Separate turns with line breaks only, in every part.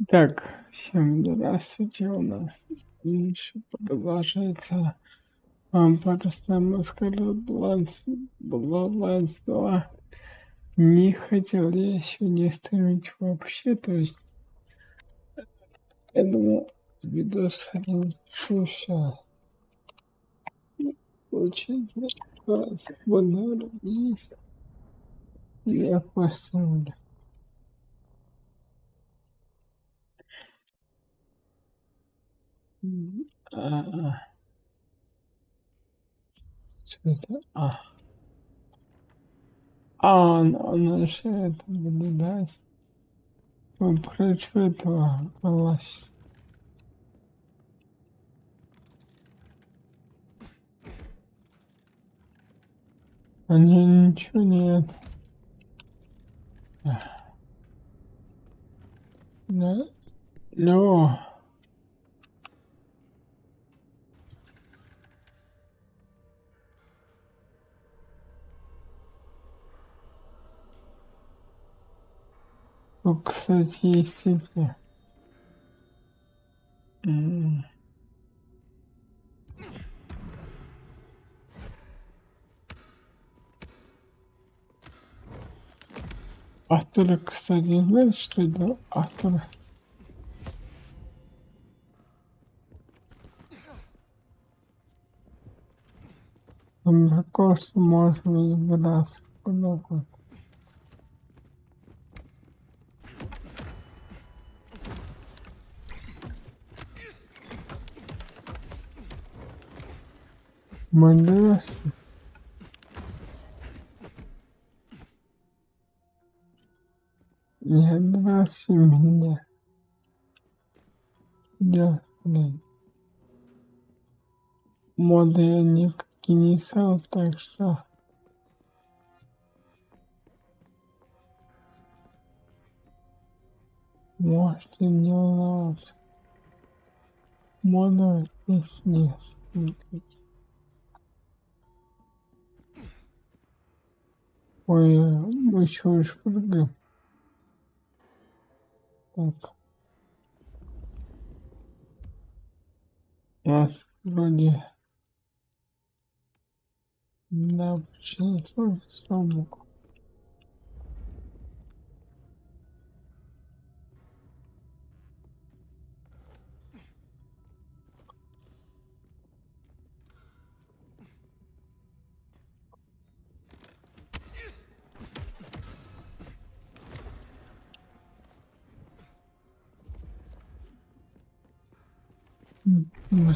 Так, всем здравствуйте, у нас еще продолжается просто Masquerade Bloodlines 2. Не хотел я сегодня стримить вообще, то есть я думал, видос один слушаю. Получается, свободное есть. Я поставлю. А, что это? Она же это наблюдать. Против этого власть. Они ничего нет. Да? Ну, ну, кстати, есть эти. Авторы, кстати, знаешь, что это авторы? Там такое, что можно избираться куда угодно. Модерс. Не нравится меня. Я, блин. Моды я никакие не стал, так что можете не волноваться. Мода здесь нет. Ой, мы еще уж прыгаем. Так, у нас вроде да, почему слава богу.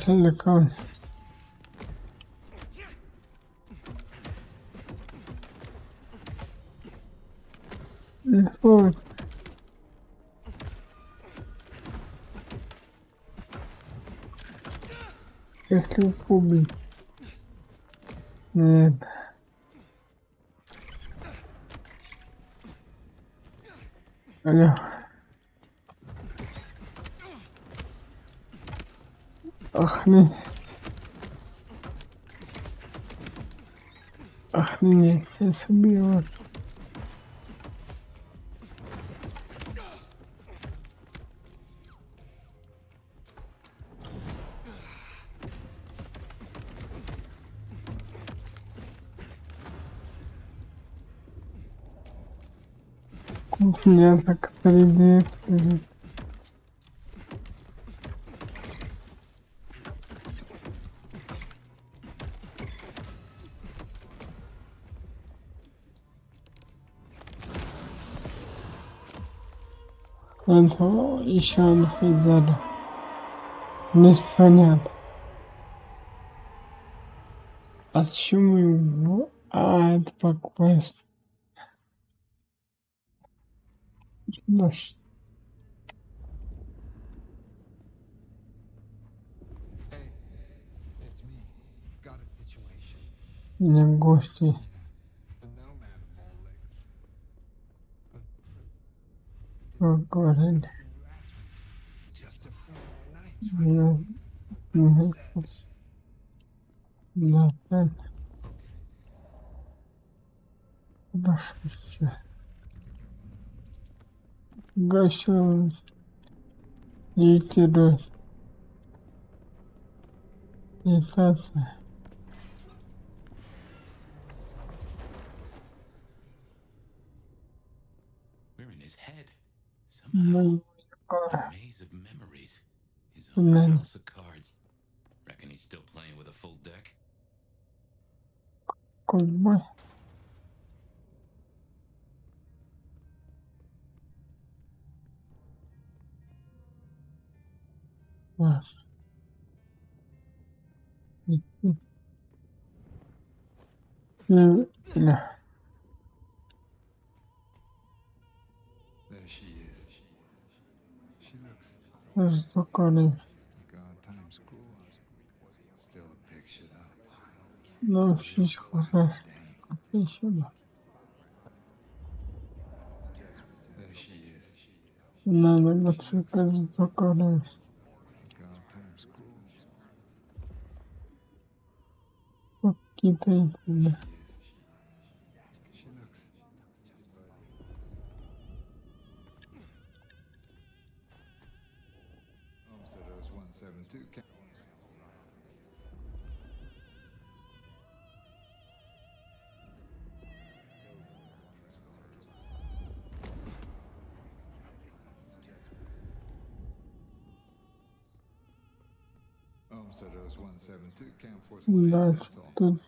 Далеко. Вот, если убить. Нет. Алло. Охренеть. Охренеть, сейчас убью. Меня так придет. Это еще он фидер. Непонятно. А почему его? Это поквест. Наш. Меня гости. Говорили. Я не хотел. Да, так. Хорошо. Гасил. Лидирует агитация.
We're in his head. Somehow.
Мы
A maze of memories. His own
знаем,
house of cards. Reckon he's still playing with a full deck?
какой бой. Вас. Или
There she is. She looks
закалив.
like our time school. Still a picture though.
Но все хорошо. Отлично.
There she is.
Надо подшикать закалив.
Like our time school.
Какие-то эти.
She looks. Homesteaders 172. Homesteaders 172. Camp Force 1.
Да,
That's all.
тут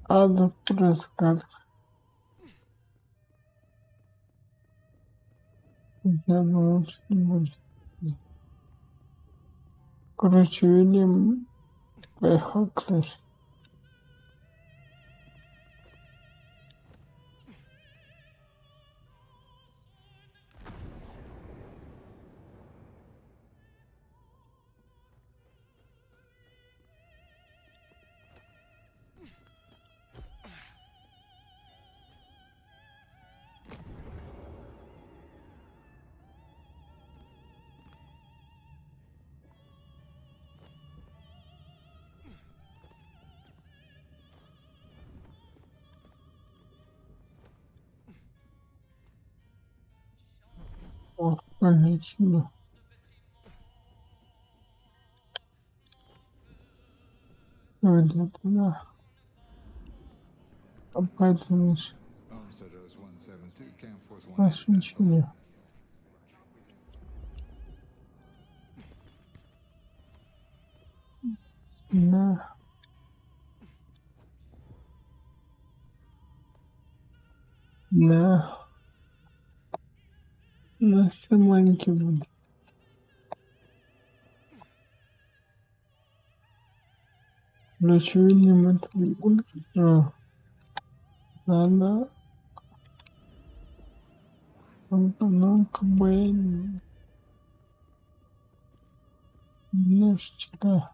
Ада происходит. Я думаю, что не будет. Короче, видим, поехал класс. О, отлично. Вроде туда. А поэтому
Homesteaders 172. Camp Force 1.
нас ничего нет. Да. Да. На все маленький будет. Короче, видим, это будет. Надо. Ну, как бы немножечко.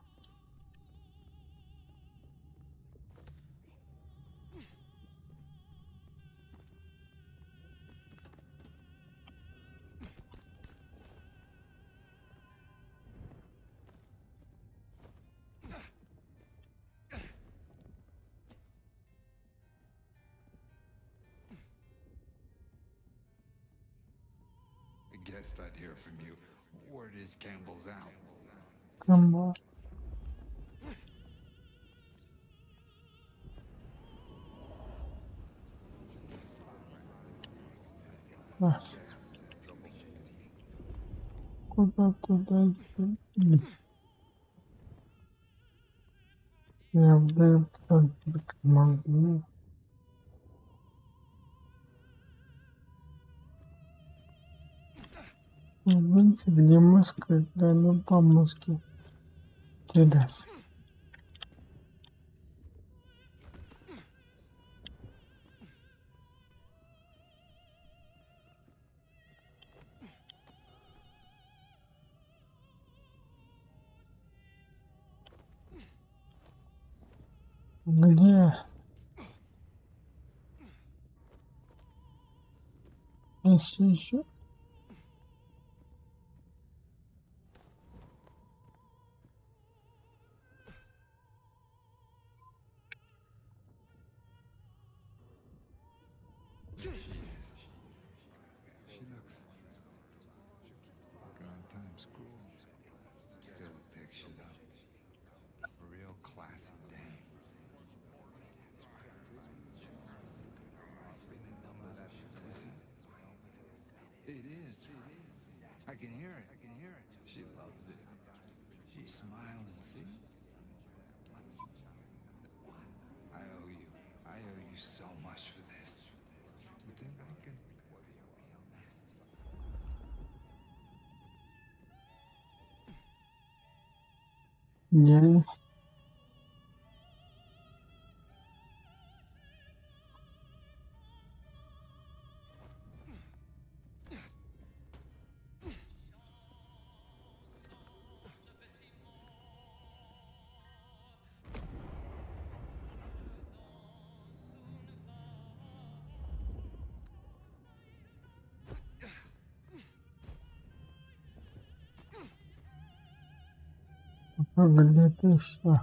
I guessed I'd hear from you. Word is Campbell's out.
Комбо. А. Куда-то дальше. Я вдруг так могу. Видите, где мозг, да, ну по мозгу теряться. Где? Если еще.
smile and see? I owe you. I owe you so much for this. You think I can...
Yani выглядит еще.
No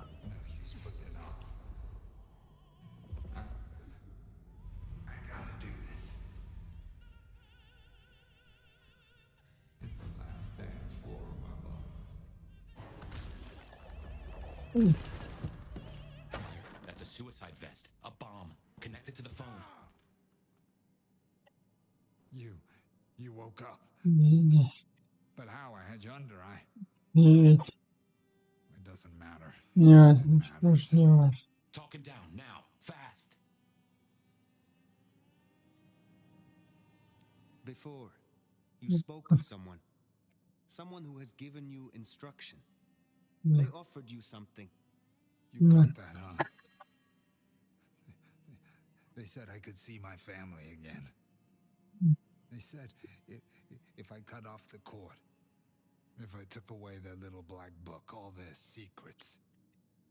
use putting it off. I gotta do this. It's the last dance for my mom.
That's a suicide vest. A bomb. Connected to the phone.
You woke up.
Не,
But how? I had you under.
не,
It doesn't matter.
не
Nothing
важно,
matters.
что не важно.
Talk him down now. Fast.
Before, you spoke of someone. Someone who has given you instruction. They offered you something.
You got that, huh? They said I could see my family again. They said if I cut off the cord, if I took away their little black book, all their secrets,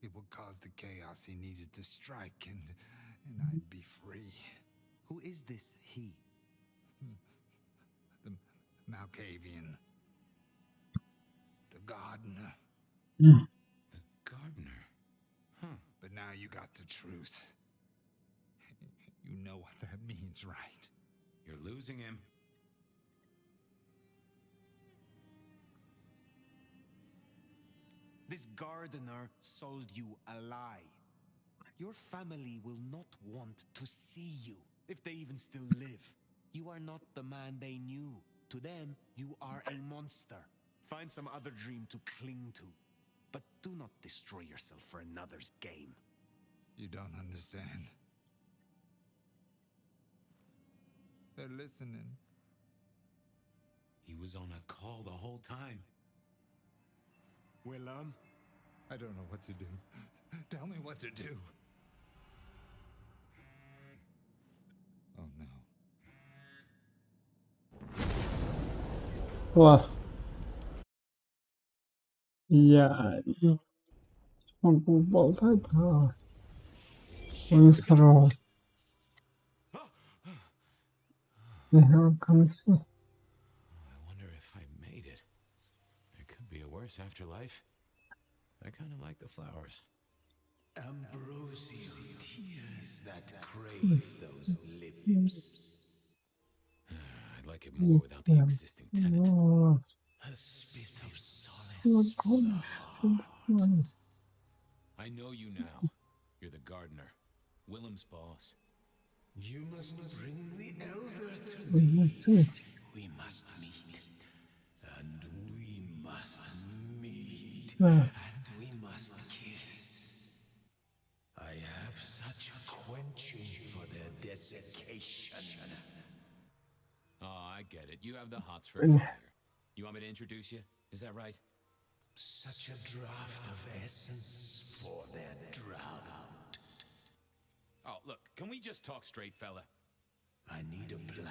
it would cause the chaos he needed to strike, and I'd be free.
Who is this he?
The Malkavian. The gardener.
The gardener. Huh.
But now you got the truth. You know what that means, right?
You're losing him.
This gardener sold you a lie. Your family will not want to see you, if they even still live. You are not the man they knew. To them, you are a monster. Find some other dream to cling to. But do not destroy yourself for another's game.
You don't understand. They're listening.
He was on a call the whole time.
Willem?
I don't know what to do. Tell me what to do. Oh no.
Класс. Я не могу болтать, но он сорвал. В конце.
I wonder if I made it. There could be a worse afterlife. I kind of like the flowers.
Ambrosial tears that crave those lips.
I'd like it more without the existing tenant.
Вот.
A spit of solace.
Знакомый, что такое?
I know you now. You're the gardener. Willem's boss.
You must bring the elder to
Вынесу.
We must meet. And we must meet.
Да.
And we must kiss. I have such a quenching for their desiccation.
Oh, I get it. You have the hots for fire. You want me to introduce you? Is that right?
Such a draught of essence for their drought.
Oh, look, can we just talk straight, fella?
I need a plan.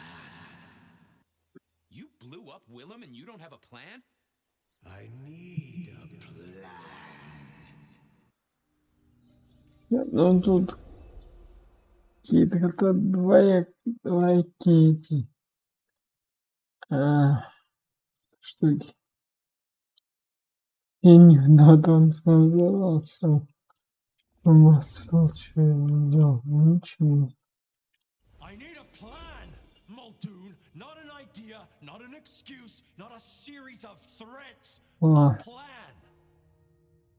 You blew up Willem and you don't have a plan?
I need a plan.
Нет, ну тут какие-то двоякие штуки. Я не надо, он создавался. Помыслил, что я не делал. Ничего.
I need a plan, Muldoon. Not an idea, not an excuse, not a series of threats. A
Ладно.
plan.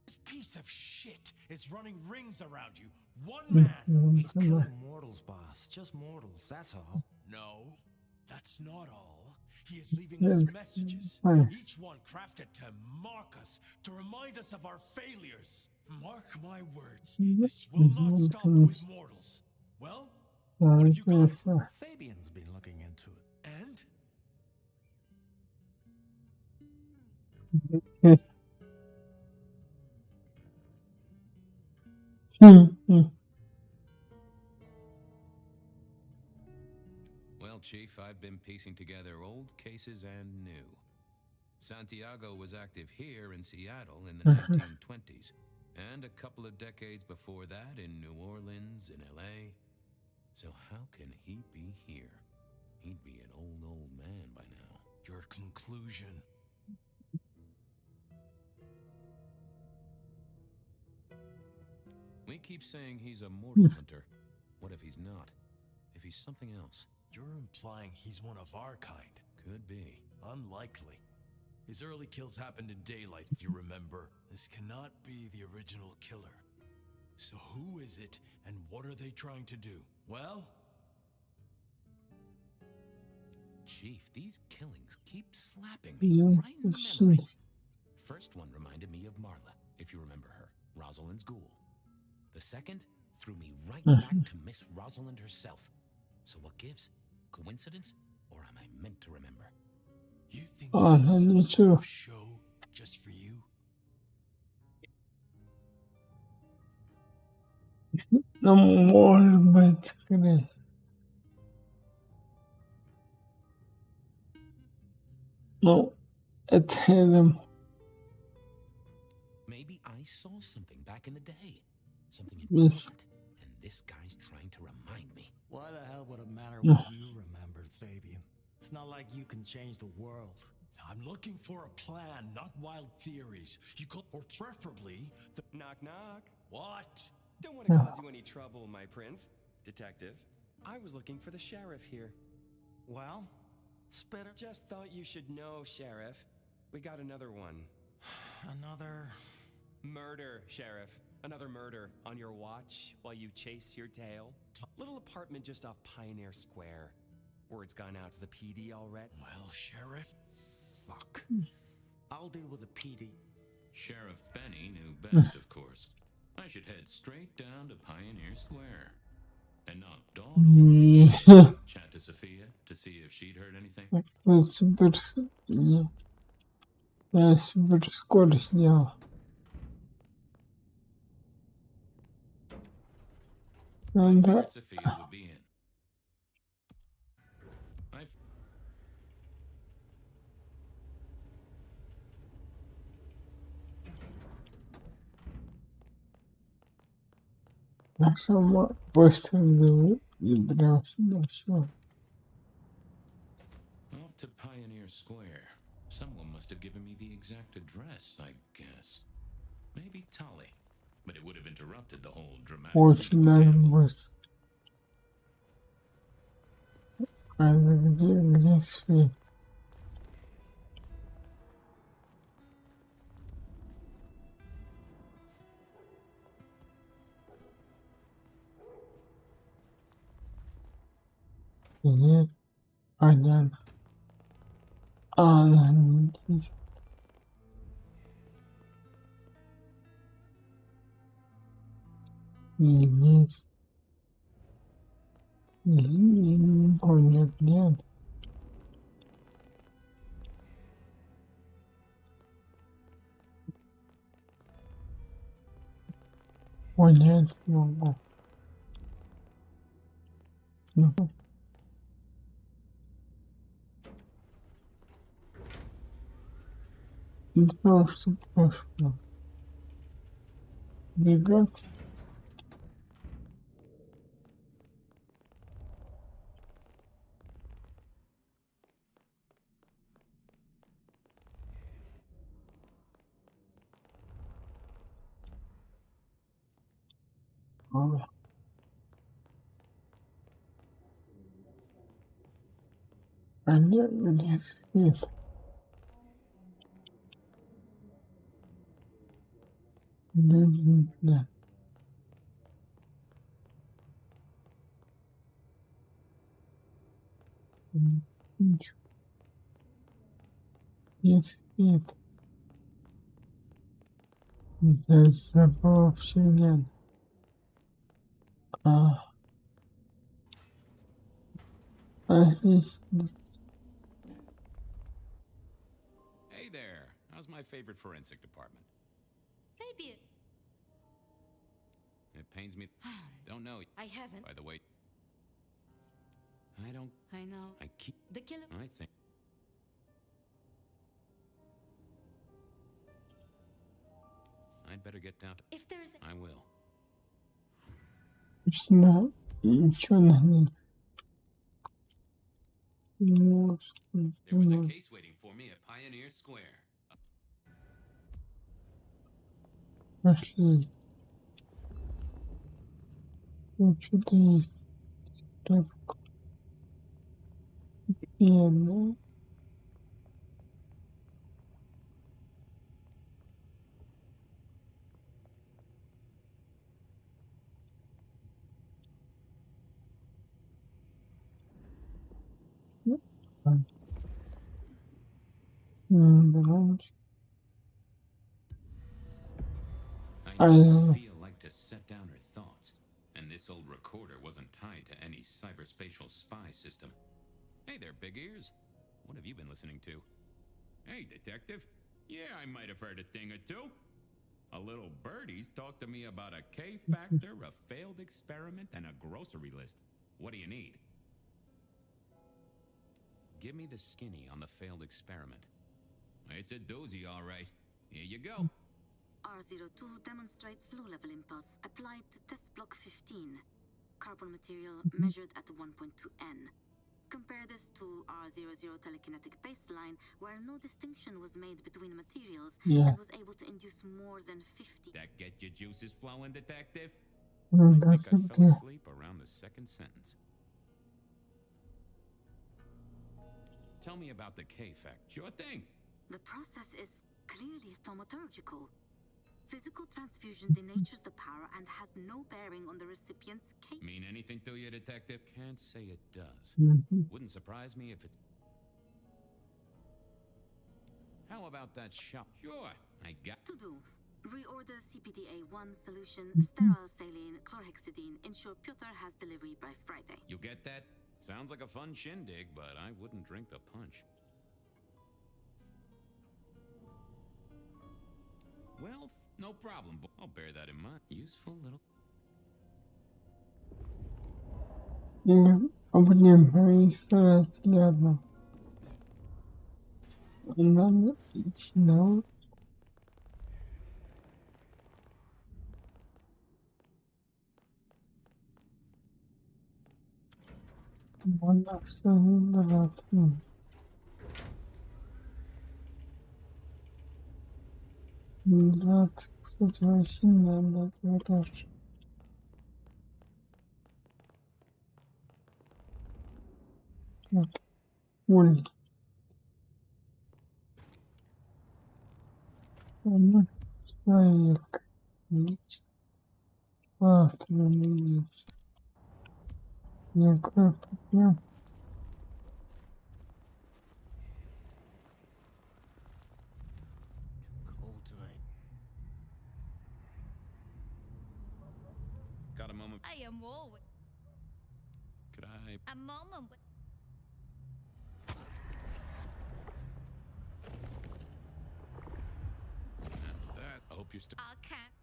This piece of shit is running rings around you. One man.
Ну,
He's killing mortals, boss. Just mortals, that's all.
No. That's not all. He is leaving us
Yes.
messages,
Fine.
each one crafted to mark us, to remind us of our failures. Mark my words, this will not stop with mortals. Well, what have you got?
Yes.
Fabian's been looking into it.
And?
Yes. Hmm.
Well, Chief, I've been piecing together old cases and new. Santiago was active here in Seattle in the 1920s, and a couple of decades before that in New Orleans, in LA. So how can he be here? He'd be an old man by now.
Your conclusion.
We keep saying he's a mortal hunter. What if he's not? If he's something else?
You're implying he's one of our kind.
Could be.
Unlikely. His early kills happened in daylight, if you remember. This cannot be the original killer. So who is it, and what are they trying to do? Well?
Chief, these killings keep slapping me right in the memory. First one reminded me of Marla, if you remember her, Rosalind's ghoul. The second threw me right back to Miss Rosalind herself. So what gives? Coincidence? Or am I meant to remember?
You think this is some sort of show just for you?
No more Masquerade. No, it's him.
Maybe I saw something back in the day. Something
Yes.
important. And this guy's trying to remind me.
Why the hell would it matter
No.
what you remembered, Fabian? It's not like you can change the world.
I'm looking for a plan, not wild theories. You could, or preferably, the...
Knock, knock.
What?
Don't want to cause you any trouble, my prince. Detective, I was looking for the sheriff here.
Well, Spitter?
Just thought you should know, Sheriff. We got another one.
Another...
Murder, Sheriff. Another murder on your watch while you chase your tail. Little apartment just off Pioneer Square. Word's gone out to the PD already.
Well, Sheriff?
Fuck. I'll deal with the PD.
Sheriff Benny knew best, of course. I should head straight down to Pioneer Square. And not dawdle. Chat to Sophia to see if she'd heard anything.
That's a bit. That's a bit Scottish, yeah. And
Figured Sophia would be in.
that's somewhat worse than the international.
Off to Pioneer Square. Someone must have given me the exact address, I guess. Maybe Tolly. But it would have interrupted the whole dramatic scene.
49 worse. I think this way. Yeah, and then this. Yes. On again. One hand, no. First, we got. And yet, with his feet. That. Yes, it. There's several options. At least
Hey there. How's my favorite forensic department?
Maybe.
It pains me. Don't know.
I haven't.
By the way, I don't.
I know.
I keep.
The killer.
I think. I'd better get down to.
If there's.
I will.
it's not insurance.
There was a case waiting for me at Pioneer Square.
Actually, what should they stop? Yeah, no.
I just feel like to set down her thoughts, and this old recorder wasn't tied to any cyberspatial spy system. Hey there, big ears. What have you been listening to? Hey, detective. Yeah, I might have heard a thing or two. A little birdie's talked to me about a K-factor, a failed experiment, and a grocery list. What do you need? Give me the skinny on the failed experiment. It's a doozy, all right. Here you go.
R02 demonstrates low-level impulse applied to test block 15. Carbon material measured at 1.2 N. Compare this to R00 telekinetic baseline, where no distinction was made between materials and was able to induce more than 50.
That get your juices flowing, detective?
That's
I think I fell asleep around the second sentence. Tell me about the K-fact. Sure thing.
The process is clearly thaumaturgical. Physical transfusion denatures the power and has no bearing on the recipient's K.
Mean anything to you, detective? Can't say it does. Wouldn't surprise me if it... How about that shot? Sure, I got...
To do. Reorder CPDA-1 solution, sterile saline, chlorhexidine. Ensure Piotr has delivery by Friday.
You get that? Sounds like a fun shindig, but I wouldn't drink the punch. Well, no problem. I'll bear that in mind. Useful little...
Opening very fast level. And then each note. One after the last. That situation and that matters. One. I'm like each last minutes. You could yeah.
Cold tonight.
Got a moment?
I am always.
Could I...
A moment.
That... I hope you're still...
I can't.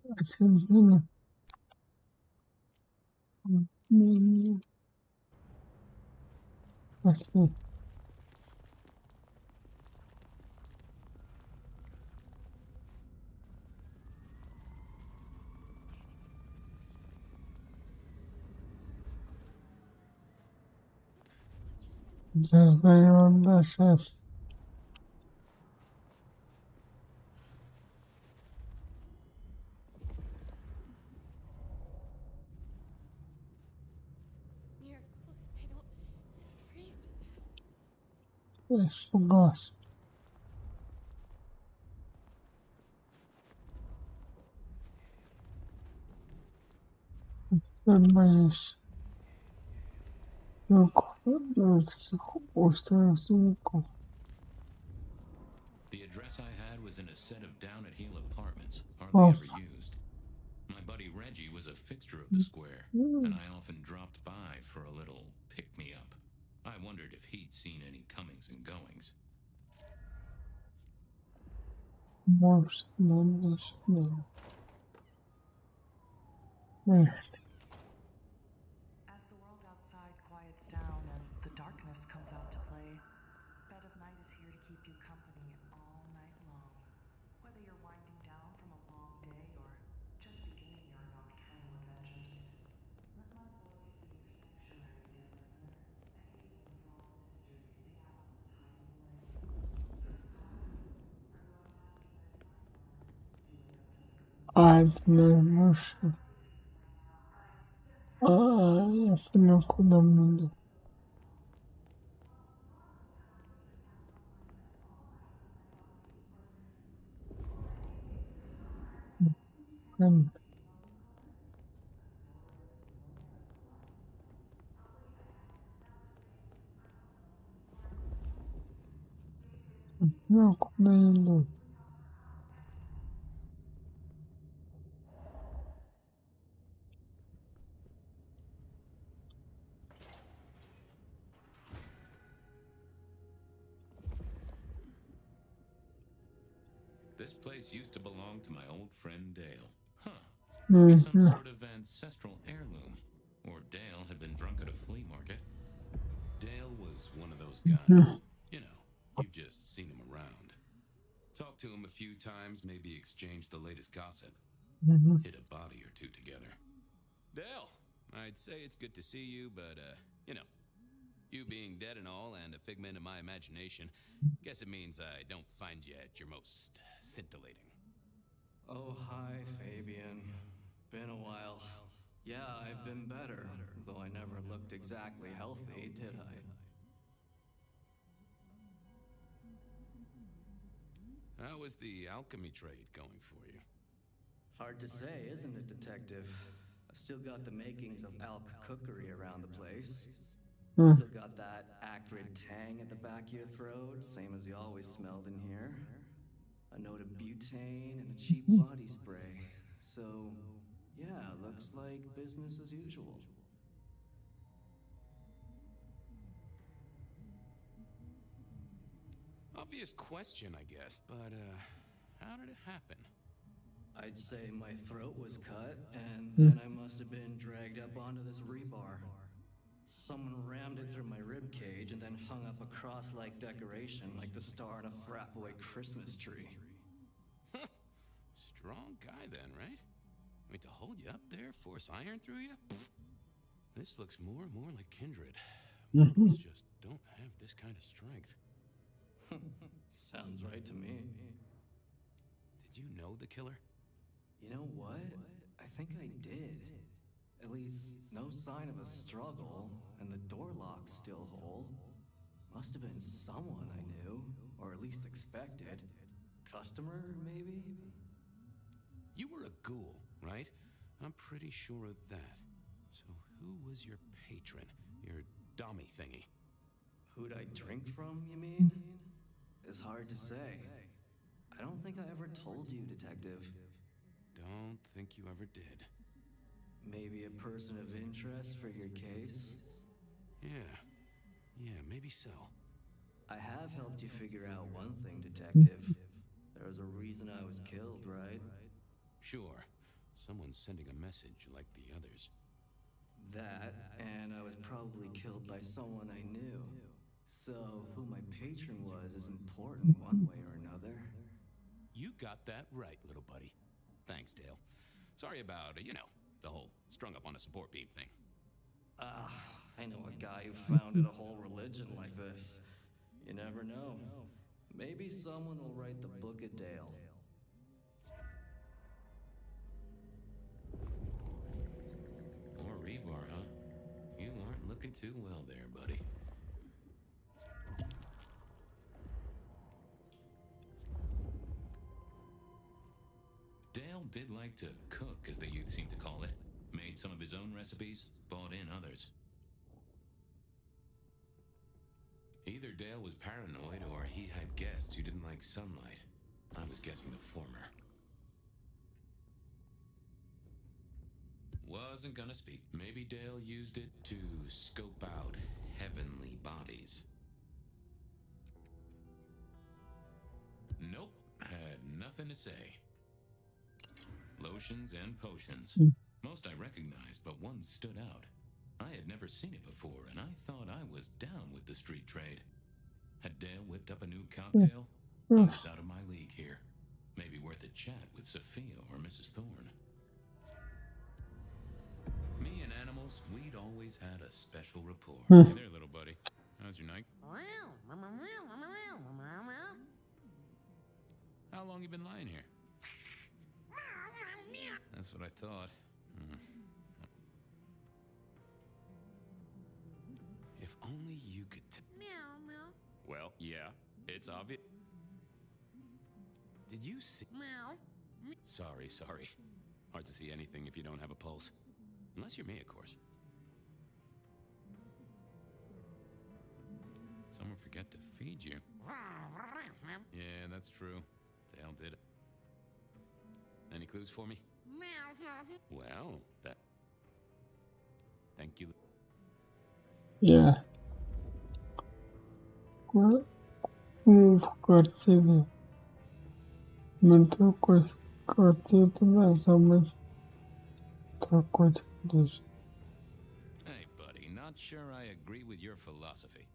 I should hear maybe. Okay. Just beyond the chest.
Miracle. I don't freeze to death.
Yes, the boss. Mas eu gosto.
The address I had was in a set of down at heel apartments, hardly ever
Nossa.
used. My buddy Reggie was a fixture of the square, and I often dropped by for a little pick me up. I wondered if he'd seen any comings and goings.
Nossa, não deixa não.
As the world outside quiets down and the darkness comes out to play, Bed of Night is here to keep you company all night long. Whether you're winding down from a long day or just beginning your nocturnal adventures, let my voice be your sanctuary, dear listener, and keep you from all the mysteries they out in the hiding away. I'm going to have to let my son, Julia Jessica.
Ai, nossa. Ai, afinal, quando mundo. Não, quando ainda.
This place used to belong to my old friend Dale. Huh. Maybe some sort of ancestral heirloom. Or Dale had been drunk at a flea market. Dale was one of those guys. You know, you've just seen him around. Talked to him a few times, maybe exchanged the latest gossip. Hit a body or two together. Dale, I'd say it's good to see you, but, you know, you being dead and all and a figment of my imagination, guess it means I don't find you at your most scintillating.
Oh, hi, Fabian. Been a while. Yeah, I've been better, though I never looked exactly healthy, did I?
How was the alchemy trade going for you?
Hard to say, isn't it, Detective? I've still got the makings of alch cookery around the place. Still got that acrid tang at the back of your throat, same as you always smelled in here. A note of butane and a cheap body spray. So, yeah, looks like business as usual.
Obvious question, I guess, but, how did it happen?
I'd say my throat was cut, and then I must have been dragged up onto this rebar. Someone rammed it through my rib cage and then hung up a cross-like decoration like the star on a frat-boy Christmas tree.
Strong guy then, right? I mean, to hold you up there, force iron through you? This looks more and more like kindred. Mortals just don't have this kind of strength.
Sounds right to me.
Did you know the killer?
You know what? I think I did. At least, no sign of a struggle, and the door lock's still whole. Must have been someone I knew, or at least expected. Customer, maybe?
You were a ghoul, right? I'm pretty sure of that. So who was your patron? Your dummy thingy?
Who'd I drink from, you mean? It's hard to say. I don't think I ever told you, Detective.
Don't think you ever did.
Maybe a person of interest for your case?
Yeah, maybe so.
I have helped you figure out one thing, Detective. There was a reason I was killed, right?
Sure. Someone's sending a message like the others.
That, and I was probably killed by someone I knew. So, who my patron was is important one way or another.
You got that right, little buddy. Thanks, Dale. Sorry about, the whole strung up on a support beam thing.
I know a guy who founded a whole religion like this. You never know. Maybe someone will write the Book of Dale.
Or rebar, huh? You aren't looking too well there, buddy. Dale did like to cook, as the youth seem to call it. made some of his own recipes, bought in others. Either Dale was paranoid or he had guests who didn't like sunlight. I was guessing the former. Wasn't gonna speak. Maybe Dale used it to scope out heavenly bodies. Nope, had nothing to say. Lotions and potions. Most I recognized, but one stood out. I had never seen it before, and I thought I was down with the street trade. Had Dale whipped up a new cocktail? I was out of my league here. Maybe worth a chat with Sophia or Mrs. Thorne. Me and animals, we'd always had a special rapport. Hey there, little buddy. How's your night? How long you been lying here? That's what I thought. If only you could well, yeah, it's obvious. Did you see? Sorry. Hard to see anything if you don't have a pulse. Unless you're me, of course. Someone forget to feed you. Yeah, that's true. Dale did it. Any clues for me? Well, that... Thank you.
Yeah. What? Move करते मैं तो कुछ करते तो मैं समझ तो कुछ दूसरा
Hey, buddy, not sure I agree with your philosophy.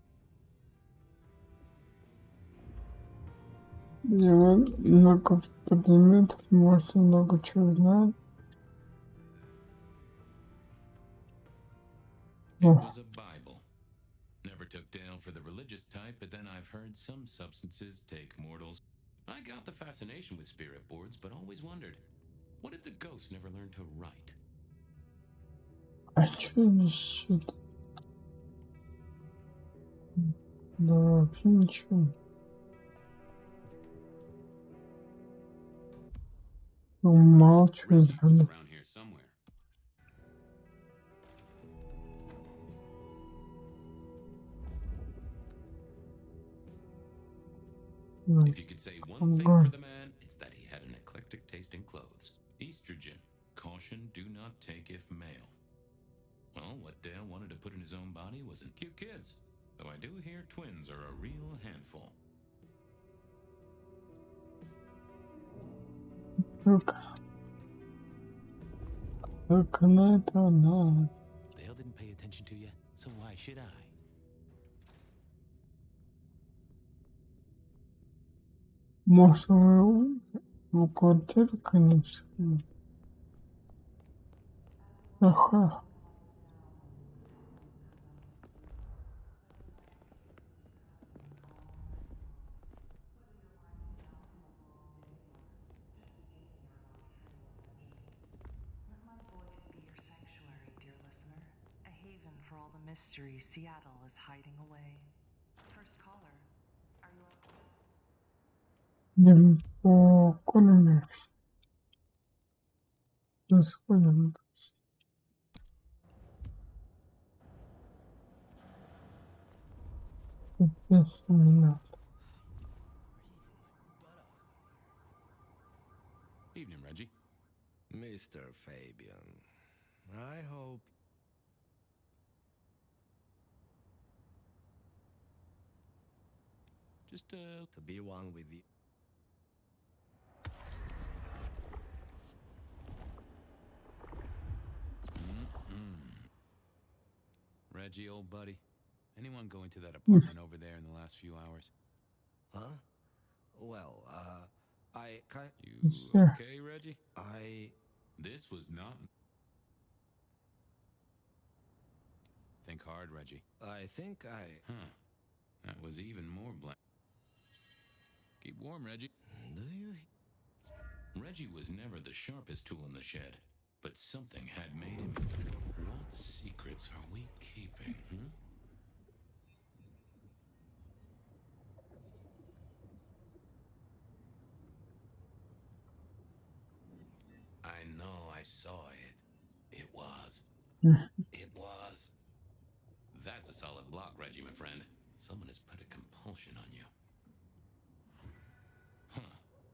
я много предметов можно много чего знать.
It was a Bible. Never took Dale for the religious type, but then I've heard some substances take mortals. I got the fascination with spirit boards, but always wondered, what if the ghosts never learned to write?
А что еще? Да вообще ничего. Умалчивать
Reggie was around here somewhere. If you could say one thing for the man, it's that he had an eclectic taste in clothes. Estrogen. Caution, do not take if male. Well, what Dale wanted to put in his own body wasn't cute kids. Though I do hear twins are a real handful.
Только на это надо.
Dale didn't pay attention to you, so why should I?
Может, в квартире, конечно. Ага.
Let my voice be your sanctuary, dear listener. A haven for all the mystery Seattle is hiding away. First caller, are you up?
Не по экономии. Происходит. Если не надо.
Evening, Reggie.
Mr. Fabian, I hope... Just to be one with you.
Reggie, old buddy. Anyone go into that apartment over there in the last few hours?
Huh? Well, I can't...
You
Sure.
okay, Reggie? This was not... Think hard, Reggie.
I think I...
Huh. That was even more blank. Keep warm, Reggie.
Do you...
Reggie was never the sharpest tool in the shed, but something had made him... What secrets are we keeping, I know I saw it. It was
It was.
That's a solid block, Reggie, my friend. Someone has put a compulsion on you. Huh.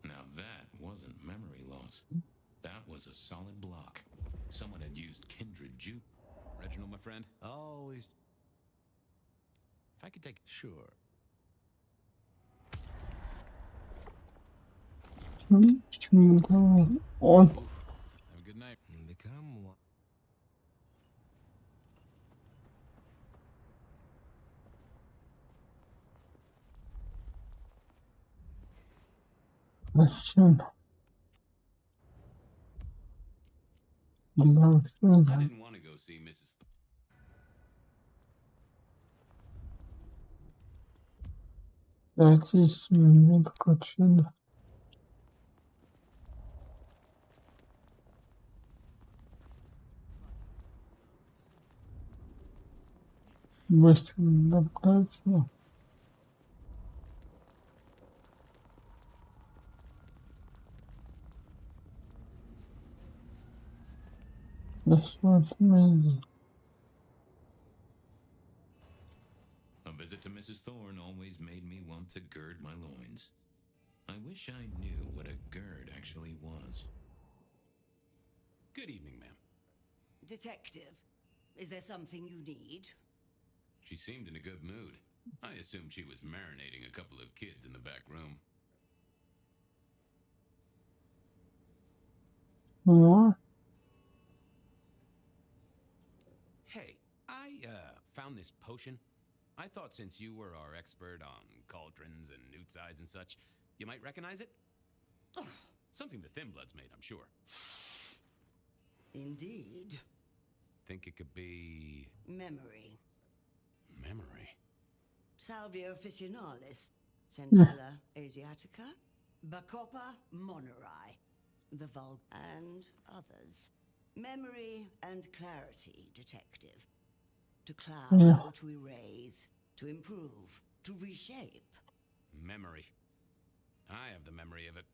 Now that wasn't memory loss. That was a solid block. Someone had used kindred juice. Reginald, my friend,
Always
if I could take...
sure.
Почему давай? Он
Have a good night.
Become one.
зачем?
I
Зачем?
didn't want to go see Mrs.
Дайте мне такое чудо. Быстро добраться. Посмотрим.
A visit to Mrs. Thorne always made me want to gird my loins. I wish I knew what a gird actually was. Good evening, ma'am.
Detective, is there something you need?
She seemed in a good mood. I assumed she was marinating a couple of kids in the back room.
What?
Hey, I found this potion. I thought since you were our expert on cauldrons and newt's eyes and such, you might recognize it. Something the Thin Bloods made, I'm sure.
Indeed.
Think it could be...
Memory.
memory.
Salvia officinalis, Centella asiatica, Bacopa moneri, the vulg, and others. Memory and clarity, detective. To cloud or to erase, to improve, to reshape.
Memory. I have the memory of it.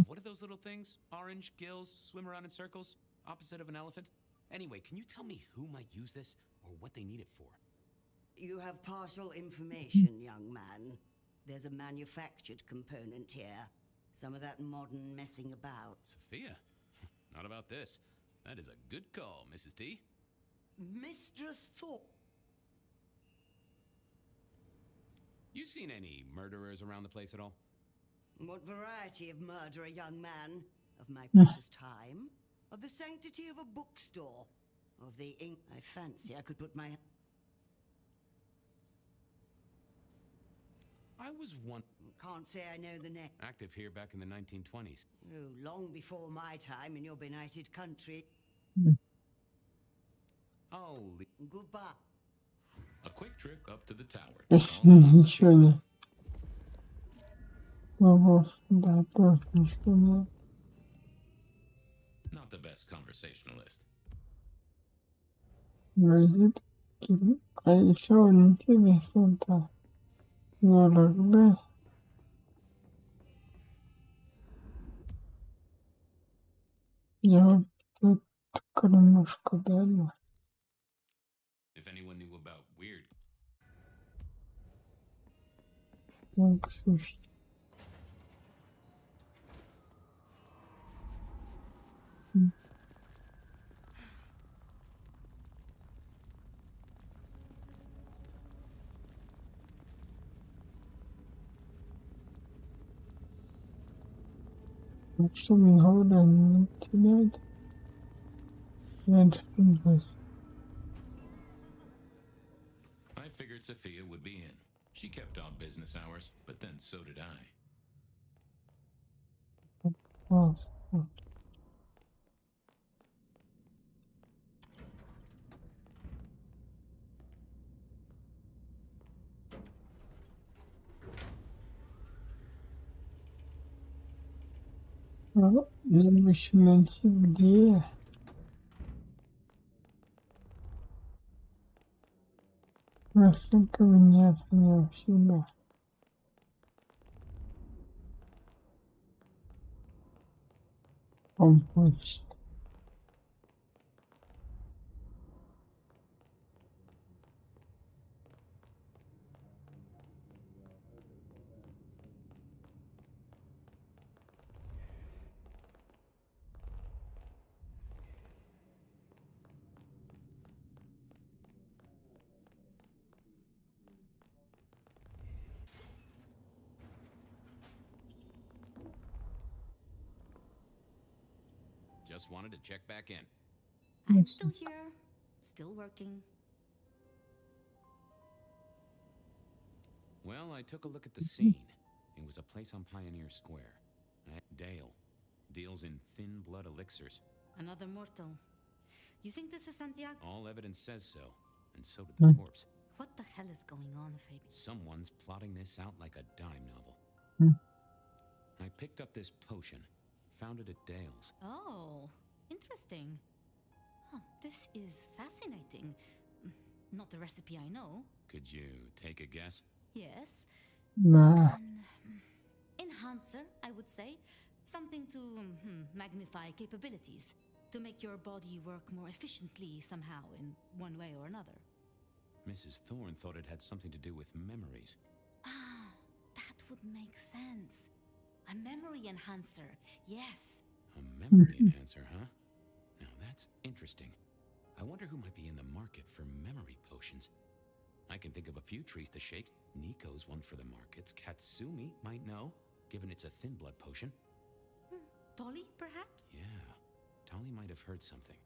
What are those little things? Orange gills swim around in circles, opposite of an elephant? Anyway, can you tell me who might use this or what they need it for?
You have partial information, young man. There's a manufactured component here. Some of that modern messing about.
Sophia? Not about this. That is a good call, Mrs. T.
Mistress Thorpe.
You seen any murderers around the place at all?
What variety of murder, young man? Of my precious time? Of the sanctity of a bookstore? Of the ink? I fancy I could put my...
I was one...
Can't say I know the name.
active here back in the 1920s.
Oh, long before my time in your benighted country.
Holy...
Goodbye.
A quick trip up to the tower.
Ничего не. Да, тоже ничего не.
Not the best conversationalist.
Розетки. А еще интересно-то. Дорогой. Я вот тут кормушку дали.
If anyone knew about weird...
Так, слушай. Что мне говорят, не теряет.
I figured Sophia would be in. She kept odd business hours, but then so did I.
Надо еще найти, где. Насколько меня всегда. Он хочет.
Just wanted to check back in.
I'm still here, still working.
Well, I took a look at the scene. It was a place on Pioneer Square. Dale. Deals in thin blood elixirs.
Another mortal. You think this is Santiago?
All evidence says so. And so did the corpse.
What the hell is going on, Fabian?
Someone's plotting this out like a dime novel. I picked up this potion. Found it at Dale's.
Oh, interesting. Huh, this is fascinating. Not the recipe I know.
Could you take a guess?
Yes.
Nah.
Enhancer, I would say. Something to magnify capabilities. To make your body work more efficiently somehow in one way or another.
Mrs. Thorne thought it had something to do with memories.
Ah, that would make sense. A memory enhancer, yes.
A memory enhancer, huh? Now that's interesting. I wonder who might be in the market for memory potions. I can think of a few trees to shake. Nico's one for the markets. Katsumi might know, given it's a thin blood potion.
Tolly, perhaps?
Yeah, Tolly might have heard something.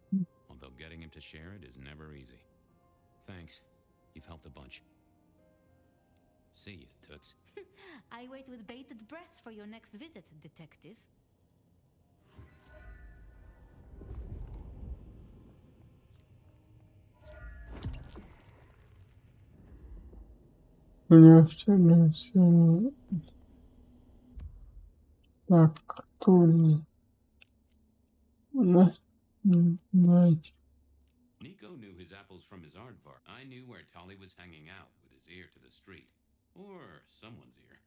Although getting him to share it is never easy. Thanks. You've helped a bunch. See you, Toots.
I wait with bated breath for your next visit, detective.
Nico knew his apples from his aardvark. I knew where Tolly was hanging out with his ear to the street. Or someone's ear.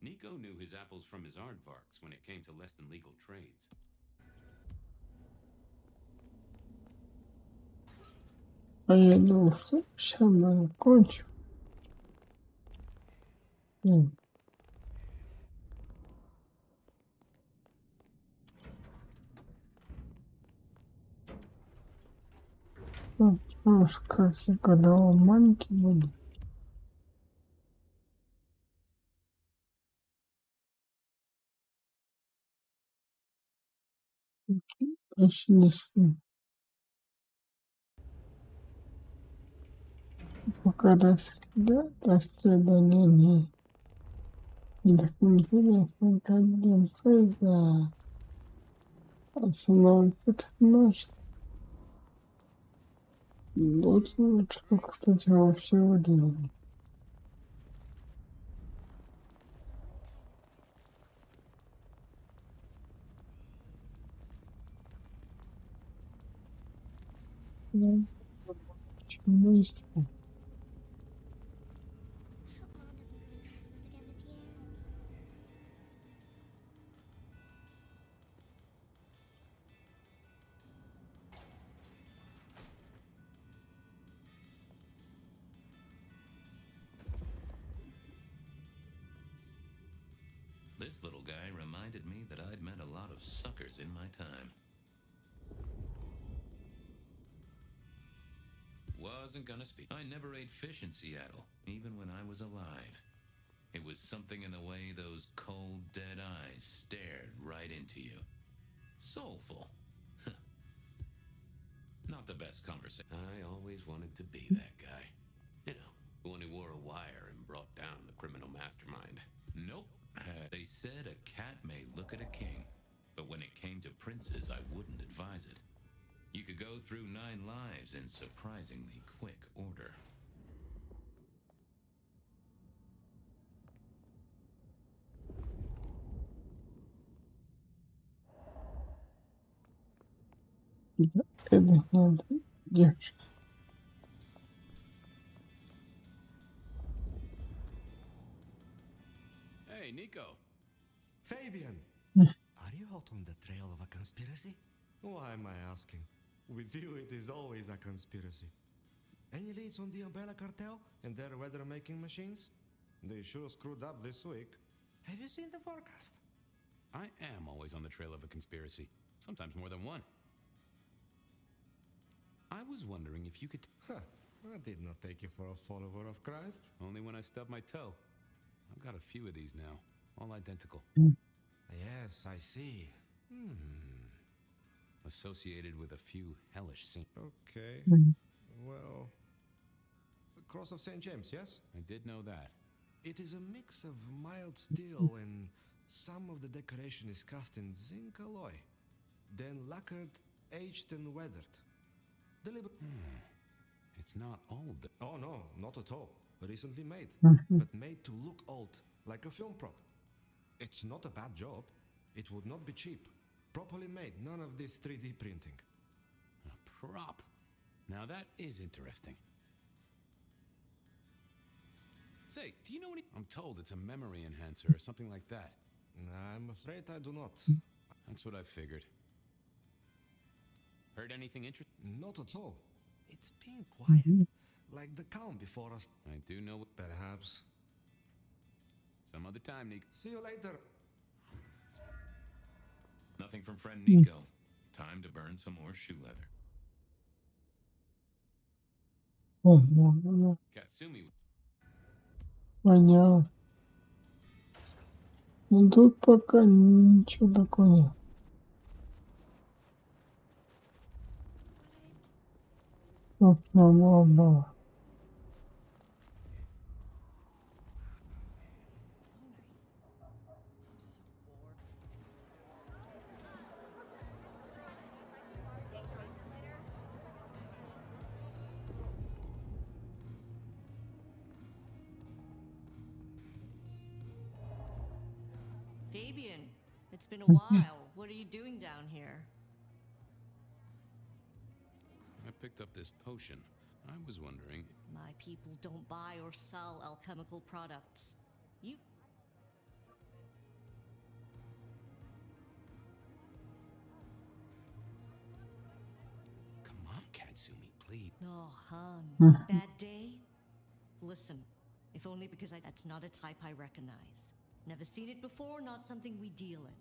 Nico knew his apples from his aardvarks when it came to less than legal trades.
А я думал, что сейчас мы кончим. Уж как я когда он маленький был. Почти не спим. Пока расследование не документирует конфиденция за основной персонаж. Лучше, кстати, вообще выделили. Почему есть?
This little guy reminded me that I'd met a lot of suckers in my time. Wasn't gonna speak. I never ate fish in Seattle, even when I was alive. It was something in the way those cold, dead eyes stared right into you. Soulful. Not the best conversation. I always wanted to be that guy. You know, the one who wore a wire and brought down the criminal mastermind. Nope. They said a cat may look at a king, but when it came to princes, I wouldn't advise it. You could go through 9 lives in surprisingly quick order. Hey, Nico.
Fabian! Are you hot on the trail of a conspiracy? Why am I asking? With you, it is always a conspiracy. Any leads on the Umbrella Cartel and their weather-making machines? They sure screwed up this week. Have you seen the forecast?
I am always on the trail of a conspiracy. Sometimes more than one. I was wondering if you could...
Huh. I did not take you for a follower of Christ.
Only when I stubbed my toe. I've got a few of these now, all identical.
Yes, I see.
Associated with a few hellish scenes.
Okay. Well, the Cross of St. James, yes?
I did know that.
It is a mix of mild steel and some of the decoration is cast in zinc alloy, then lacquered, aged and weathered.
It's not old.
Oh no, not at all. Recently made, but made to look old, like a film prop. It's not a bad job. It would not be cheap. Properly made, none of this 3D printing.
A prop? Now that is interesting. Say, do you know any... I'm told it's a memory enhancer or something like that.
I'm afraid I do not.
That's what I figured. Heard anything interesting?
Not at all. It's being quiet, like the calm before us.
I do know...
Perhaps.
Some other time, Nico.
See you later.
Nothing from friend Nico. Time to burn some more shoe leather.
Katsumi.
Понятно. Ну тут пока ничего такого нет. Ладно.
Fabian, it's been a while. What are you doing down here?
I picked up this potion. I was wondering...
My people don't buy or sell alchemical products. You...
Come on, Katsumi, please.
Oh, hon. Bad day? Listen, if only because that's not a type I recognize. Never seen it before, not something we deal in.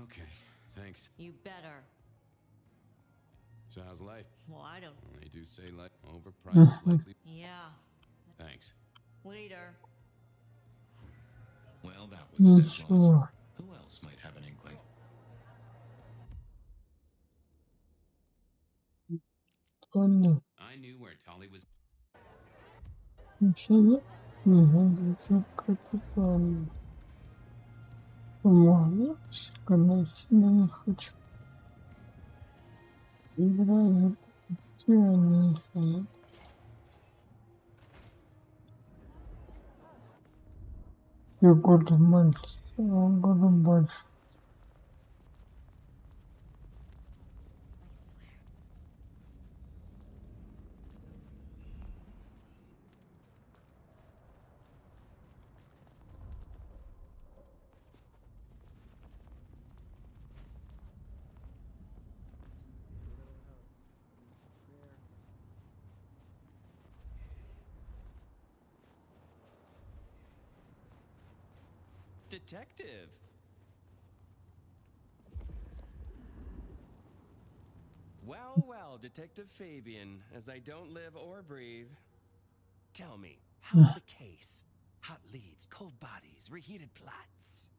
Okay, thanks.
You better.
So how's life?
Well, I don't...
Well, they do say like overpriced slightly.
Yeah.
Thanks.
Later.
Well, that was a dead loss. Who else might have an inkling?
I knew where Tolly was.
Вообще, как-то правильно. Ладно, когда сильно не хочу. Играю, не стоит. Я года мальчик, годом больше.
Detective! Well, Detective Fabian, as I don't live or breathe. Tell me, how's the case? Hot leads, cold bodies, reheated plots.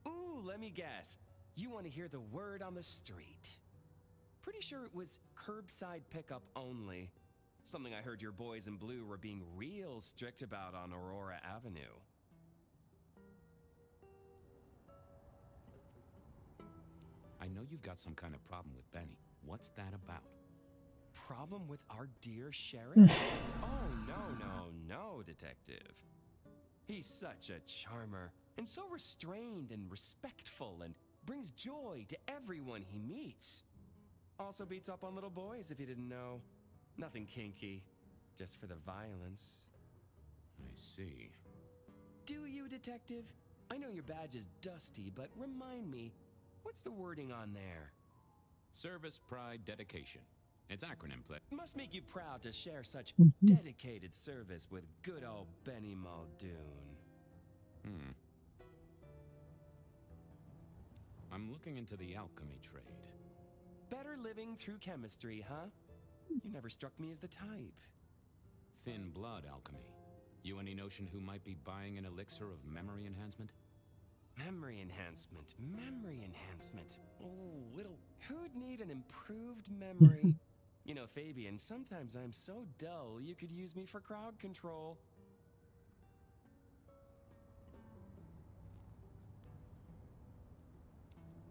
Ooh, let me guess. You want to hear the word on the street. Pretty sure it was curbside pickup only. Something I heard your boys in blue were being real strict about on Aurora Avenue.
I know you've got some kind of problem with Benny. What's that about?
Problem with our dear sheriff? Oh, no, Detective. He's such a charmer, and so restrained and respectful, and brings joy to everyone he meets. Also beats up on little boys, if you didn't know. Nothing kinky, just for the violence.
I see.
Do you, Detective? I know your badge is dusty, but remind me, what's the wording on there?
Service, pride, dedication. It's acronym play.
Must make you proud to share such dedicated service with good old Benny Muldoon.
I'm looking into the alchemy trade.
Better living through chemistry, huh? You never struck me as the type.
thin blood alchemy. You any notion who might be buying an elixir of memory enhancement?
Memory enhancement. Memory enhancement. Oh, who'd need an improved memory? You know, Fabian, sometimes I'm so dull you could use me for crowd control.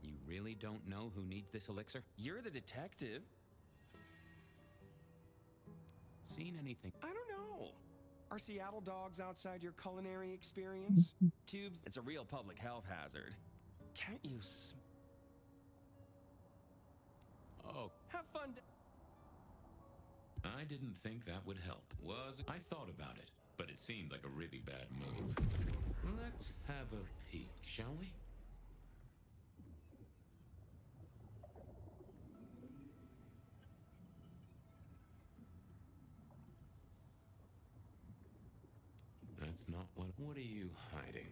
You really don't know who needs this elixir?
You're the detective.
Seen anything?
I don't know. Are Seattle dogs outside your culinary experience? Tubes, it's a real public health hazard. Can't you
Oh.
Have fun.
I didn't think that would help. I thought about it, but it seemed like a really bad move. Let's have a peek, shall we? That's not what... What are you hiding?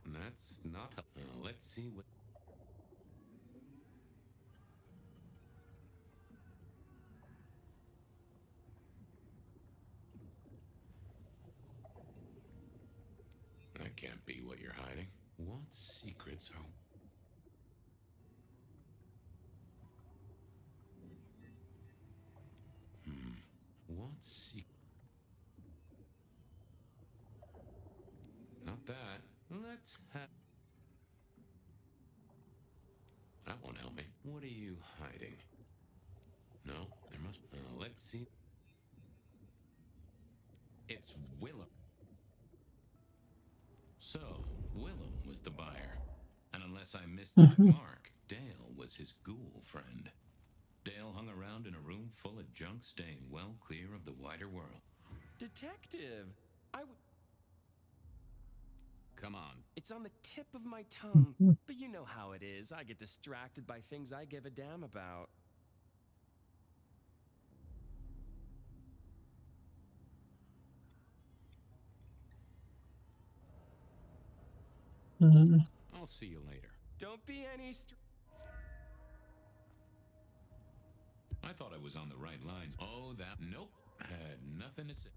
That's not... let's see what... That can't be what you're hiding. What secrets are... What secret... Not that. Let's have... That won't help me. What are you hiding? No, there must... let's see... It's Willem. So, Willem was the buyer. And unless I missed that mark, Dale was his ghoul friend. Dale hung around in a room full of junk, staying well clear of the wider world.
Detective,
Come on.
It's on the tip of my tongue, but you know how it is. I get distracted by things I give a damn about.
I'll see you later.
Don't be any
I thought I was on the right lines. Oh, that... Nope. Had nothing to say.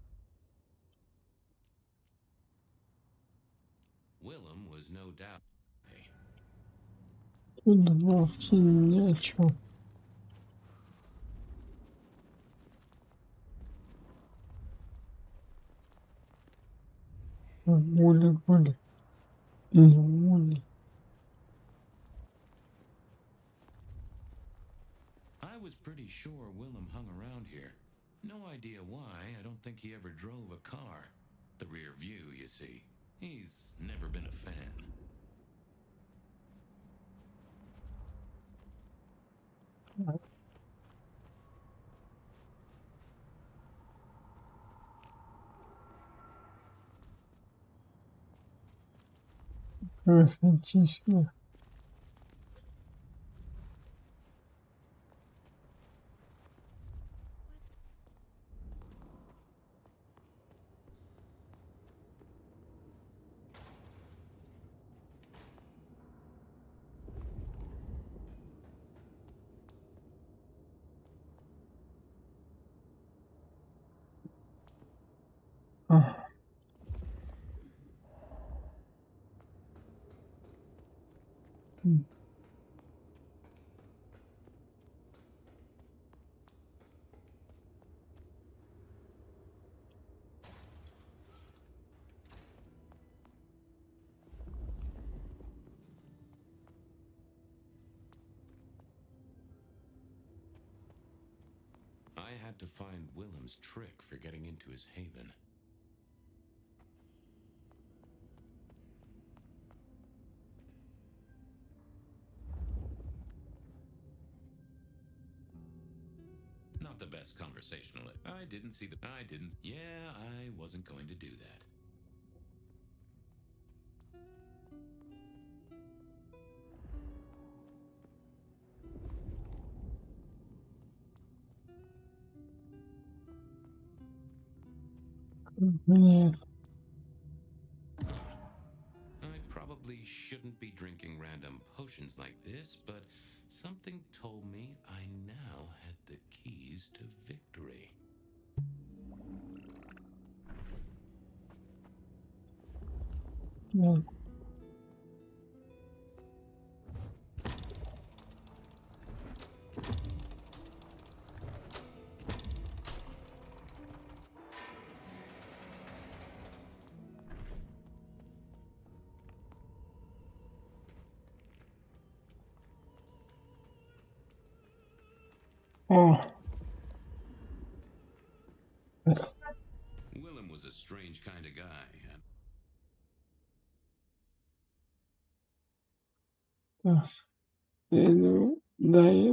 Willem was no doubt... Hey. I was pretty sure Willem hung around here. No idea why. I don't think he ever drove a car. The rear view, you see. He's never been a fan. I had to find Willem's trick for getting into his haven. Not the best conversationalist. I didn't see the... I didn't... Yeah, I wasn't going to do that. shouldn't be drinking random potions like this, but something told me I now had the keys to victory.
Yeah. Oh.
Willem was a strange kind of guy.
Pero daí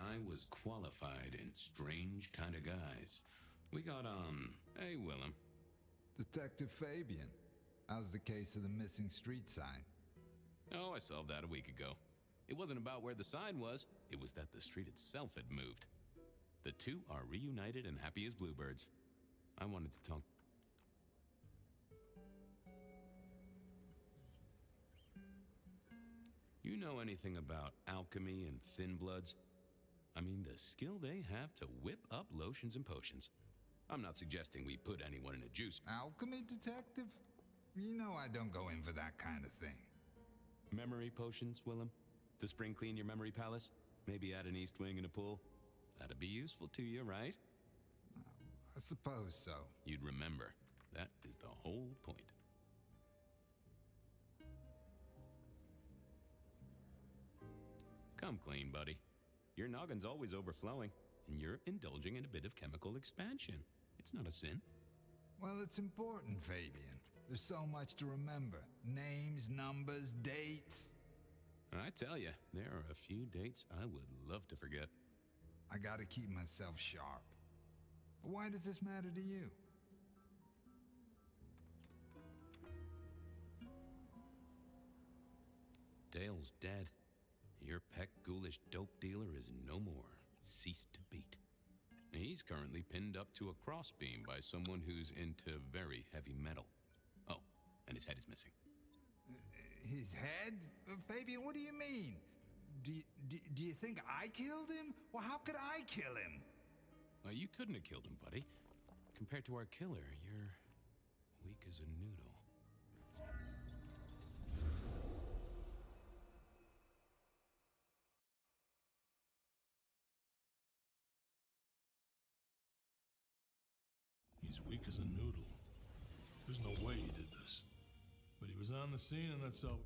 I was qualified in strange kind of guys. We got, hey, Willem.
Detective Fabian, how's the case of the missing street sign?
Oh, I solved that a week ago. It wasn't about where the sign was, it was that the street itself had moved. The two are reunited and happy as bluebirds. I wanted to talk. You know anything about alchemy and thin bloods? I mean, the skill they have to whip up lotions and potions. I'm not suggesting we put anyone in a juice.
Alchemy detective? You know I don't go in for that kind of thing.
Memory potions, Willem? To spring clean your memory palace? Maybe add an east wing and a pool? That'd be useful to you, right?
I suppose so.
You'd remember. That is the whole point. Come clean, buddy. Your noggin's always overflowing, and you're indulging in a bit of chemical expansion. It's not a sin.
Well, it's important, Fabian. There's so much to remember. Names, numbers, dates.
I tell you, there are a few dates I would love to forget.
I gotta keep myself sharp. But why does this matter to you?
Dale's dead. Your peck ghoulish dope dealer is no more. Ceased to beat. He's currently pinned up to a crossbeam by someone who's into very heavy metal. Oh, and his head is missing.
His head? Fabian, what do you mean? Do you think I killed him? Well, how could I kill him?
Well, you couldn't have killed him, buddy. Compared to our killer, you're weak as a noodle.
He's weak as a noodle. There's no way he did this.
But he was on the scene, and that's all.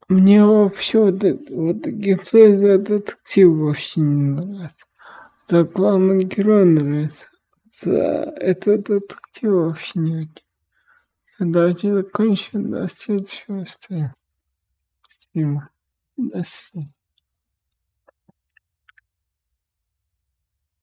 Мне вообще вот геймплей за детектив вообще не нравится. За главный герой нравится. За этот детектив вообще не очень. Давайте закончим, до следующего стрима. До свидания.